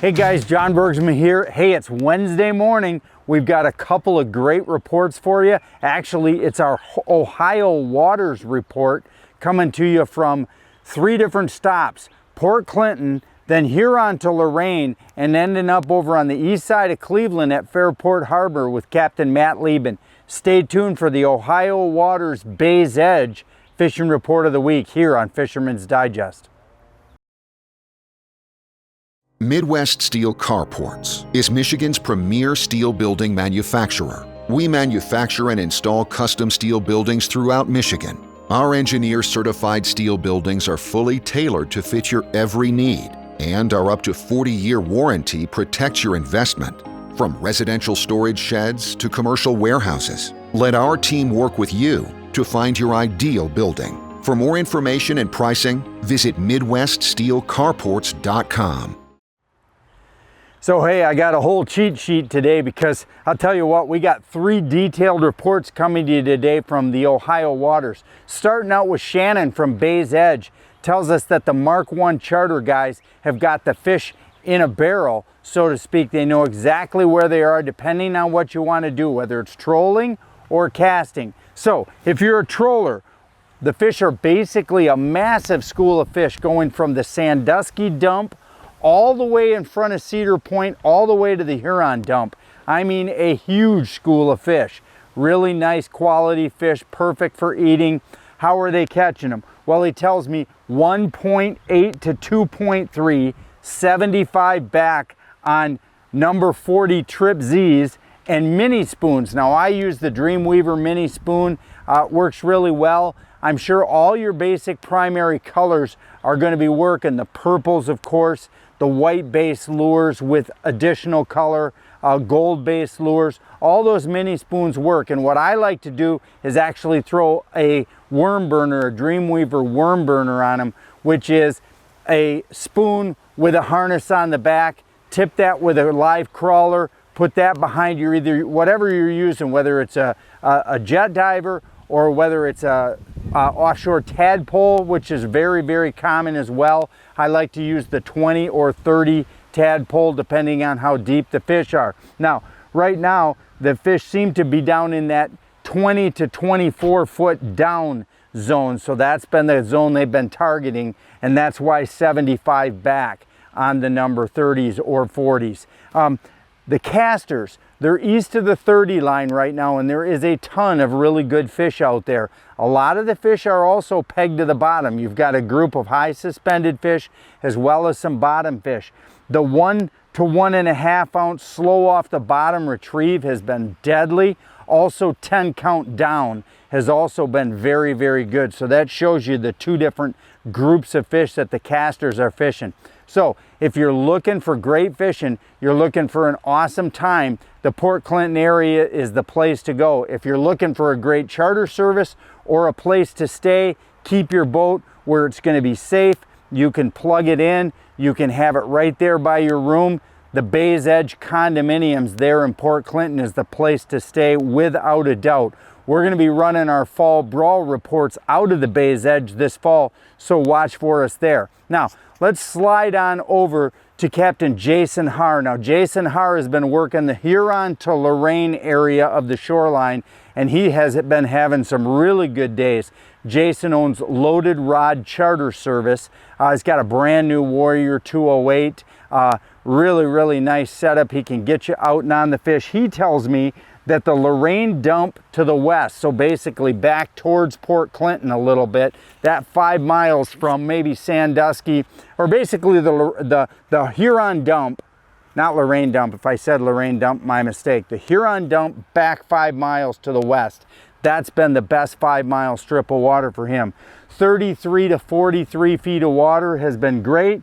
Hey guys, John Bergsman here. Hey, it's Wednesday morning. We've got a couple of great reports for you. Actually, it's our Ohio waters report coming to you from 3 different stops. Port Clinton, then Huron to Lorain, and ending up over on the east side of Cleveland at Fairport Harbor with Captain Matt Lieben. Stay tuned for the Ohio Waters Bay's Edge Fishing Report of the Week here on Fisherman's Digest. Midwest Steel Carports is Michigan's premier steel building manufacturer. We manufacture and install custom steel buildings throughout Michigan. Our engineer-certified steel buildings are fully tailored to fit your every need, and our up to 40-year warranty protects your investment. From residential storage sheds to commercial warehouses, let our team work with you to find your ideal building. For more information and pricing, visit MidwestSteelCarports.com. So hey, I got a whole cheat sheet today because I'll tell you what, we got 3 detailed reports coming to you today from the Ohio waters. Starting out with Shannon from Bay's Edge, tells us that the Mark I charter guys have got the fish in a barrel, so to speak. They know exactly where they are depending on what you want to do, whether it's trolling or casting. So if you're a troller, the fish are basically a massive school of fish going from the Sandusky dump all the way in front of Cedar Point, all the way to the Huron dump. I mean, a huge school of fish. Really nice quality fish, perfect for eating. How are they catching them? Well, he tells me 1.8 to 2.3, 75 back on number 40 Trip Z's and mini spoons. Now, I use the Dreamweaver mini spoon. Works really well. I'm sure all your basic primary colors are going to be working. The purples, of course, the white-based lures with additional color, gold-based lures, all those mini spoons work. And what I like to do is actually throw a worm burner, a Dreamweaver worm burner on them, which is a spoon with a harness on the back. Tip that with a live crawler, put that behind your either whatever you're using, whether it's a jet diver or whether it's a offshore tadpole, which is very, very common as well. I like to use the 20 or 30 tadpole depending on how deep the fish are. Now, right now, the fish seem to be down in that 20 to 24 foot down zone. So that's been the zone they've been targeting, and that's why 75 back on the number 30s or 40s. The casters, they're east of the 30 line right now, and there is a ton of really good fish out there. A lot of the fish are also pegged to the bottom. You've got a group of high suspended fish as well as some bottom fish. The 1 to 1.5 ounce slow off the bottom retrieve has been deadly. Also 10 count down has also been very, very good. So that shows you the 2 different groups of fish that the casters are fishing. So if you're looking for great fishing, you're looking for an awesome time, the Port Clinton area is the place to go. If you're looking for a great charter service or a place to stay, keep your boat where it's going to be safe. You can plug it in. You can have it right there by your room. The Bay's Edge condominiums there in Port Clinton is the place to stay without a doubt. We're going to be running our fall brawl reports out of the Bay's Edge this fall, so watch for us there. Now, let's slide on over to Captain Jason Haar. Now, Jason Haar has been working the Huron to Lorain area of the shoreline, and he has been having some really good days. Jason owns Loaded Rod Charter Service. He's got a brand new Warrior 208. Really, really nice setup. He can get you out and on the fish. He tells me that the Lorain dump to the west, so basically back towards Port Clinton a little bit, that 5 miles from maybe Sandusky, or basically the Huron dump, not Lorain dump. If I said Lorain dump, my mistake. The Huron dump back 5 miles to the west. That's been the best 5 mile strip of water for him. 33 to 43 feet of water has been great.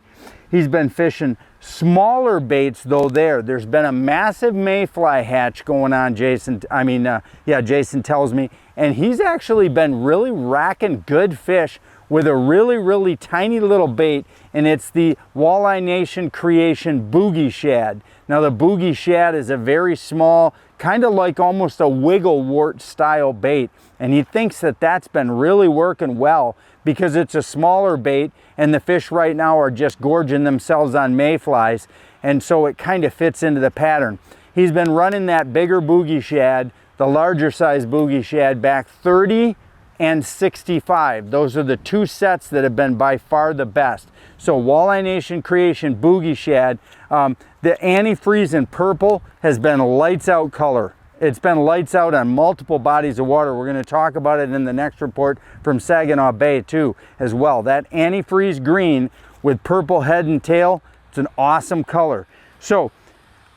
He's been fishing smaller baits though there. There's been a massive mayfly hatch going on, Jason tells me, and he's actually been really racking good fish with a really, really tiny little bait, and it's the Walleye Nation Creation Boogie Shad. Now the Boogie Shad is a very small, kind of like almost a wiggle wart style bait, and he thinks that that's been really working well because it's a smaller bait and the fish right now are just gorging themselves on mayflies. and so it kind of fits into the pattern. He's been running that bigger boogie shad, the larger size boogie shad, back 30 and 65. Those are the two sets that have been by far the best. So Walleye Nation Creation boogie shad, the antifreeze in purple has been lights out color. It's been lights out on multiple bodies of water. We're going to talk about it in the next report from Saginaw Bay too as well. That antifreeze green with purple head and tail, it's an awesome color. So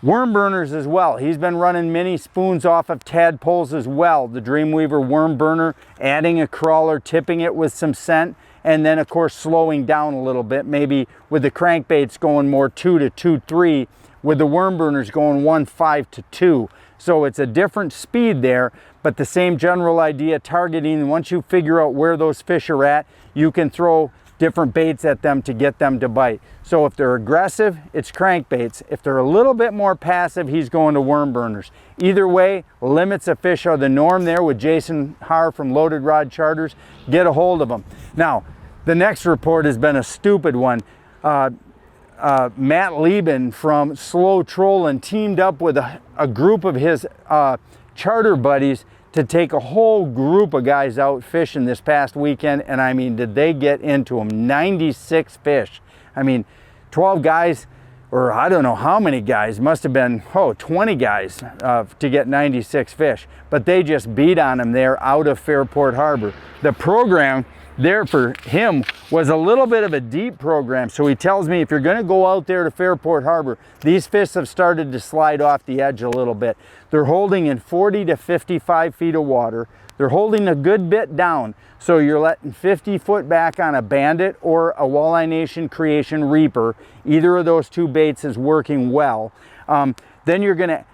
worm burners as well. He's been running mini spoons off of tadpoles as well. The Dreamweaver worm burner, adding a crawler, tipping it with some scent, and then of course slowing down a little bit, maybe with the crankbaits going more 2 to 2.3, with the worm burners going 1.5 to 2. So it's a different speed there, but the same general idea, targeting. Once you figure out where those fish are at, you can throw different baits at them to get them to bite. So if they're aggressive, it's crankbaits. If they're a little bit more passive, he's going to worm burners. Either way, limits of fish are the norm there with Jason Haar from Loaded Rod Charters. Get a hold of him. Now, the next report has been a stupid one. Matt Lieben from Slow Trollin' teamed up with a group of his charter buddies to take a whole group of guys out fishing this past weekend, and I mean, did they get into them? 96 fish. I mean, 12 guys, or I don't know how many guys, must have been, 20 guys to get 96 fish, but they just beat on them there out of Fairport Harbor. The program there for him was a little bit of a deep program, so he tells me if you're going to go out there to Fairport Harbor, these fish have started to slide off the edge a little bit. They're holding in 40 to 55 feet of water. They're holding a good bit down, so you're letting 50 foot back on a Bandit or a Walleye Nation Creation Reaper. Either of those two baits is working well. Then you're going to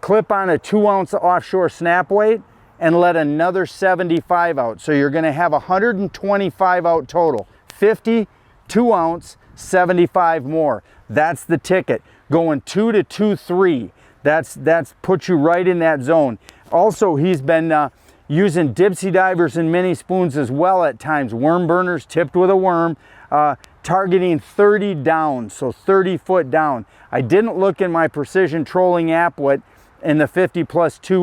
clip on a 2 ounce offshore snap weight and let another 75 out. So you're going to have 125 out total. 50, 2 ounce, 75 more. That's the ticket. Going 2 to 2.3. That's put you right in that zone. Also, he's been using dipsy divers and mini spoons as well at times. Worm burners tipped with a worm, targeting 30 down, so 30 foot down. I didn't look in my precision trolling app what in the 50 plus 2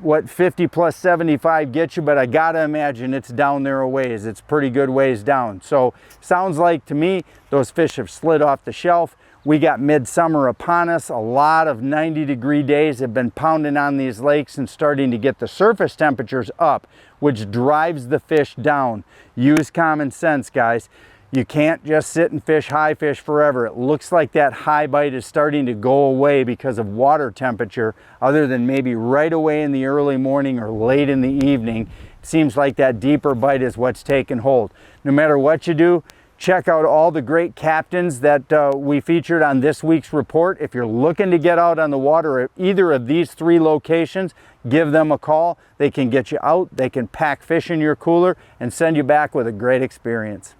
what 50 plus 75 gets you, but I gotta imagine it's down there a ways. It's pretty good ways down. So sounds like to me those fish have slid off the shelf. We got midsummer upon us. A lot of 90-degree days have been pounding on these lakes and starting to get the surface temperatures up, which drives the fish down. Use common sense, guys. You can't just sit and fish high fish forever. It looks like that high bite is starting to go away because of water temperature, other than maybe right away in the early morning or late in the evening. It seems like that deeper bite is what's taking hold. No matter what you do, check out all the great captains that we featured on this week's report. If you're looking to get out on the water at either of these 3 locations, give them a call. They can get you out, they can pack fish in your cooler and send you back with a great experience.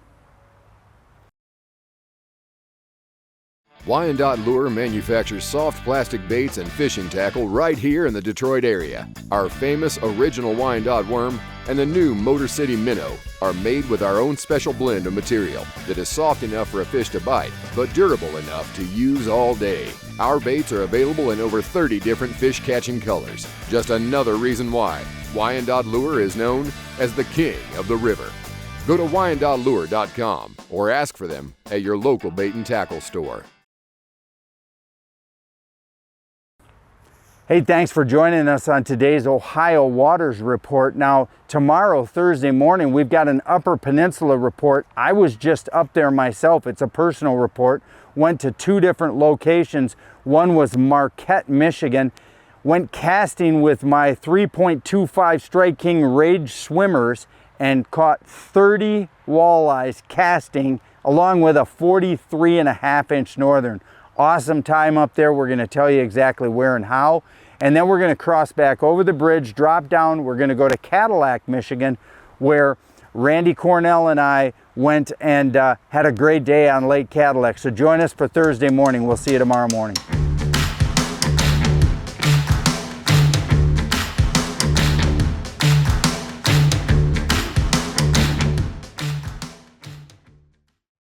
Wyandotte Lure manufactures soft plastic baits and fishing tackle right here in the Detroit area. Our famous original Wyandotte worm and the new Motor City Minnow are made with our own special blend of material that is soft enough for a fish to bite, but durable enough to use all day. Our baits are available in over 30 different fish-catching colors. Just another reason why Wyandotte Lure is known as the king of the river. Go to WyandottLure.com or ask for them at your local bait and tackle store. Hey, thanks for joining us on today's Ohio Waters Report. Now, tomorrow, Thursday morning, we've got an Upper Peninsula report. I was just up there myself. It's a personal report. Went to 2 different locations. One was Marquette, Michigan. Went casting with my 3.25 Strike King Rage swimmers and caught 30 walleyes casting along with a 43.5-inch northern. Awesome time up there. We're going to tell you exactly where and how. And then we're going to cross back over the bridge, drop down. We're going to go to Cadillac, Michigan, where Randy Cornell and I went and had a great day on Lake Cadillac. So join us for Thursday morning. We'll see you tomorrow morning.